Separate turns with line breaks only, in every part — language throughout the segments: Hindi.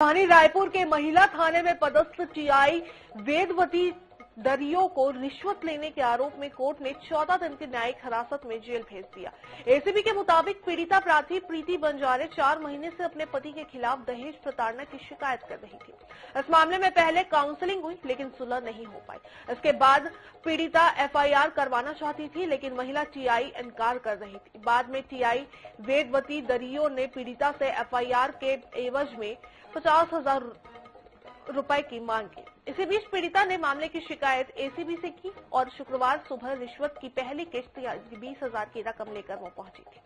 राजधानी रायपुर के महिला थाने में पदस्थ टीआई वेदवती दरियो को रिश्वत लेने के आरोप में कोर्ट ने 14 दिन की न्यायिक हिरासत में जेल भेज दिया। एसीबी के मुताबिक पीड़िता प्रार्थी प्रीति बंजारे 4 महीने से अपने पति के खिलाफ दहेज प्रताड़ना की शिकायत कर रही थी। इस मामले में पहले काउंसलिंग हुई लेकिन सुलह नहीं हो पाई। इसके बाद पीड़िता एफआईआर करवाना चाहती थी लेकिन महिला टीआई इनकार कर रही थी। बाद में टीआई वेदवती दरियो ने पीड़िता से एफआईआर के एवज में 50,000 रुपए की मांग की। इसी बीच पीड़िता ने मामले की शिकायत एसीबी से की और शुक्रवार सुबह रिश्वत की पहली किस्त 20,000 की रकम लेकर वो पहुंची थी।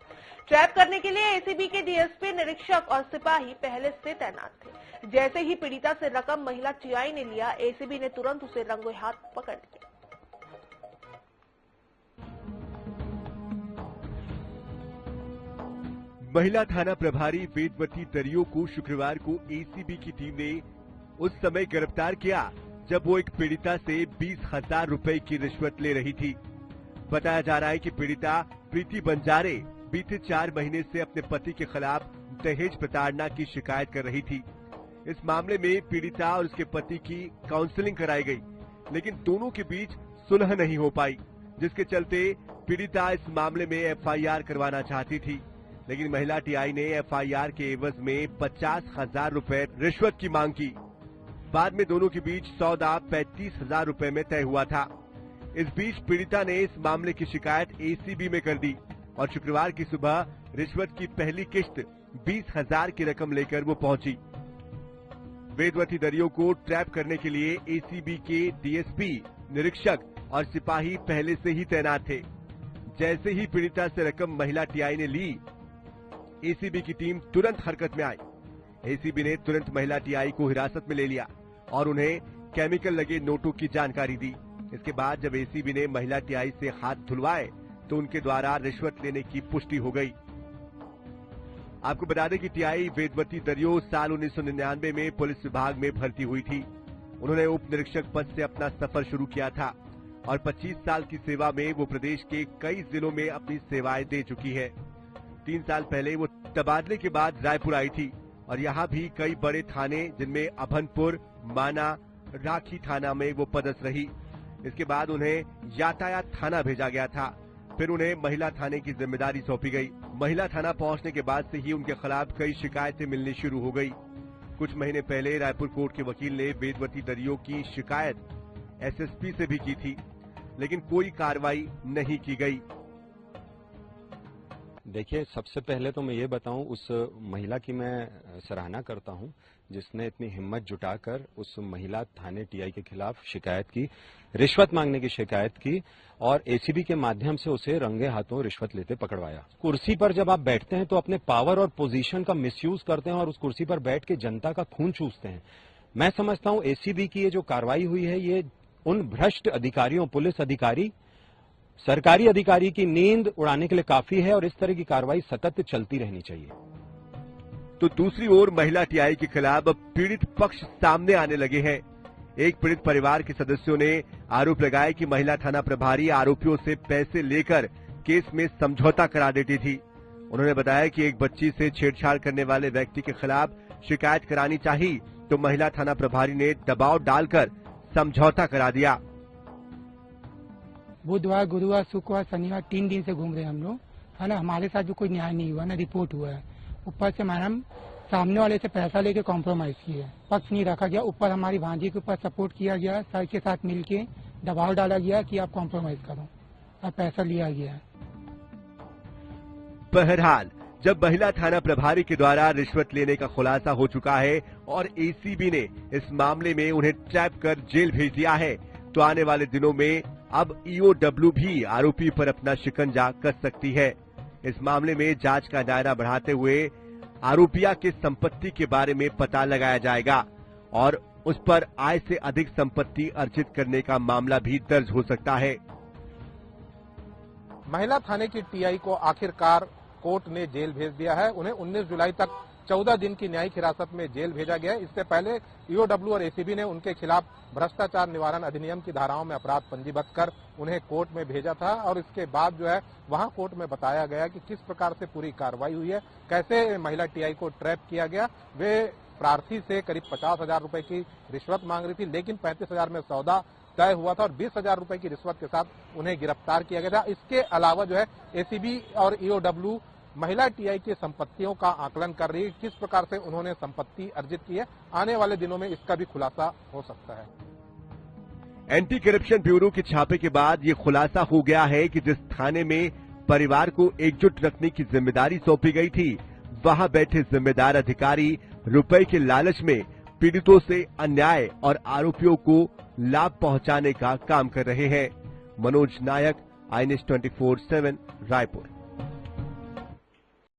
ट्रैप करने के लिए एसीबी के डीएसपी, निरीक्षक और सिपाही पहले से तैनात थे। जैसे ही पीड़िता से रकम महिला टीआई ने लिया, एसीबी ने तुरंत उसे रंगों हाथ पकड़ लिया।
महिला थाना प्रभारी वेदवती दरियो को शुक्रवार को एसीबी की टीम ने उस समय गिरफ्तार किया जब वो एक पीड़िता से 20,000 रुपए की रिश्वत ले रही थी। बताया जा रहा है कि पीड़िता प्रीति बंजारे बीते 4 महीने से अपने पति के खिलाफ दहेज प्रताड़ना की शिकायत कर रही थी। इस मामले में पीड़िता और उसके पति की काउंसलिंग कराई गई लेकिन दोनों के बीच सुलह नहीं हो पाई, जिसके चलते पीड़िता इस मामले में एफआईआर करवाना चाहती थी लेकिन महिला टीआई ने एफआईआर के एवज में 50,000 रुपए रिश्वत की मांग की। बाद में दोनों के बीच सौदा 35,000 रुपए में तय हुआ था। इस बीच पीड़िता ने इस मामले की शिकायत एसीबी में कर दी और शुक्रवार की सुबह रिश्वत की पहली किस्त 20,000 की रकम लेकर वो पहुंची। वेदवती दरियो को ट्रैप करने के लिए एसीबी के डीएसपी, निरीक्षक और सिपाही पहले से ही तैनात थे। जैसे ही पीड़िता से रकम महिला टीआई ने ली, एसीबी की टीम तुरंत हरकत में आई। एसीबी ने तुरंत महिला टीआई को हिरासत में ले लिया और उन्हें केमिकल लगे नोटों की जानकारी दी। इसके बाद जब एसीबी ने महिला टीआई से हाथ धुलवाए तो उनके द्वारा रिश्वत लेने की पुष्टि हो गई। आपको बता दें कि टीआई वेदवती दरियो साल 1999 में पुलिस विभाग में भर्ती हुई थी। उन्होंने उप निरीक्षक पद से अपना सफर शुरू किया था और 25 साल की सेवा में वो प्रदेश के कई जिलों में अपनी सेवाएं दे चुकी है। 3 साल पहले वो तबादले के बाद रायपुर आई थी और यहाँ भी कई बड़े थाने जिनमें अभनपुर, माना, राखी थाना में वो पदस्थ रही। इसके बाद उन्हें यातायात थाना भेजा गया था। फिर उन्हें महिला थाने की जिम्मेदारी सौंपी गई। महिला थाना पहुंचने के बाद से ही उनके खिलाफ कई शिकायतें मिलनी शुरू हो गई। कुछ महीने पहले रायपुर कोर्ट के वकील ने वेदवती दरियो की शिकायत एसएसपी से भी की थी लेकिन कोई कार्रवाई नहीं की गई।
देखिए, सबसे पहले तो मैं ये बताऊं, उस महिला की मैं सराहना करता हूं जिसने इतनी हिम्मत जुटाकर उस महिला थाने टीआई के खिलाफ शिकायत की, रिश्वत मांगने की शिकायत की और एसीबी के माध्यम से उसे रंगे हाथों रिश्वत लेते पकड़वाया। कुर्सी पर जब आप बैठते हैं तो अपने पावर और पोजीशन का मिसयूज करते हैं और उस कुर्सी पर बैठ के जनता का खून चूसते हैं। मैं समझता हूं एसीबी की ये जो कार्रवाई हुई है, ये उन भ्रष्ट अधिकारियों, पुलिस अधिकारी, सरकारी अधिकारी की नींद उड़ाने के लिए काफी है और इस तरह की कार्रवाई सतत चलती रहनी चाहिए।
तो दूसरी ओर महिला टीआई के खिलाफ पीड़ित पक्ष सामने आने लगे हैं। एक पीड़ित परिवार के सदस्यों ने आरोप लगाया कि महिला थाना प्रभारी आरोपियों से पैसे लेकर केस में समझौता करा देती थी। उन्होंने बताया कि एक बच्ची से छेड़छाड़ करने वाले व्यक्ति के खिलाफ शिकायत करानी चाहिए तो महिला थाना प्रभारी ने दबाव डालकर समझौता करा दिया।
बुधवार, गुरुवार, शुक्रवार, शनिवार 3 दिन से घूम रहे हैं हम लोग, है ना। हमारे साथ भी कोई न्याय नहीं हुआ, ना रिपोर्ट हुआ है। ऊपर से मैडम सामने वाले से पैसा लेके कॉम्प्रोमाइज किए, पक्ष नहीं रखा गया। ऊपर हमारी भांजी के ऊपर सपोर्ट किया गया, सर के साथ मिलके दबाव डाला गया कि आप कॉम्प्रोमाइज करो और पैसा लिया गया।
बहरहाल, जब महिला थाना प्रभारी के द्वारा रिश्वत लेने का खुलासा हो चुका है और एसीबी ने इस मामले में उन्हें ट्रैप कर जेल भेज दिया है, तो आने वाले दिनों में अब ईओडब्ल्यू भी आरोपी पर अपना शिकंजा कस सकती है। इस मामले में जांच का दायरा बढ़ाते हुए आरोपिया के संपत्ति के बारे में पता लगाया जाएगा और उस पर आय से अधिक संपत्ति अर्जित करने का मामला भी दर्ज हो सकता है।
महिला थाने की टीआई को आखिरकार कोर्ट ने जेल भेज दिया है। उन्हें 19 जुलाई तक 14 दिन की न्यायिक हिरासत में जेल भेजा गया है। इससे पहले ईओडब्ल्यू और एसीबी ने उनके खिलाफ भ्रष्टाचार निवारण अधिनियम की धाराओं में अपराध पंजीबद्ध कर उन्हें कोर्ट में भेजा था और इसके बाद जो है वहां कोर्ट में बताया गया कि किस प्रकार से पूरी कार्रवाई हुई है, कैसे महिला टीआई को ट्रैप किया गया। वे प्रार्थी से करीब 50,000 रुपए की रिश्वत मांग रही थी, लेकिन 35,000 में सौदा तय हुआ था और 20,000 रुपए की रिश्वत के साथ उन्हें गिरफ्तार किया गया था। इसके अलावा जो है एसीबी और ईओडब्ल्यू महिला टीआई की संपत्तियों का आकलन कर रही है, किस प्रकार से उन्होंने संपत्ति अर्जित की है। आने वाले दिनों में इसका भी खुलासा हो सकता है।
एंटी करप्शन ब्यूरो के छापे के बाद ये खुलासा हो गया है कि जिस थाने में परिवार को एकजुट रखने की जिम्मेदारी सौंपी गई थी, वहां बैठे जिम्मेदार अधिकारी रुपए के लालच में पीड़ितों से अन्याय और आरोपियों को लाभ पहुंचाने का काम कर रहे हैं। मनोज नायक, INS 24/7 रायपुर।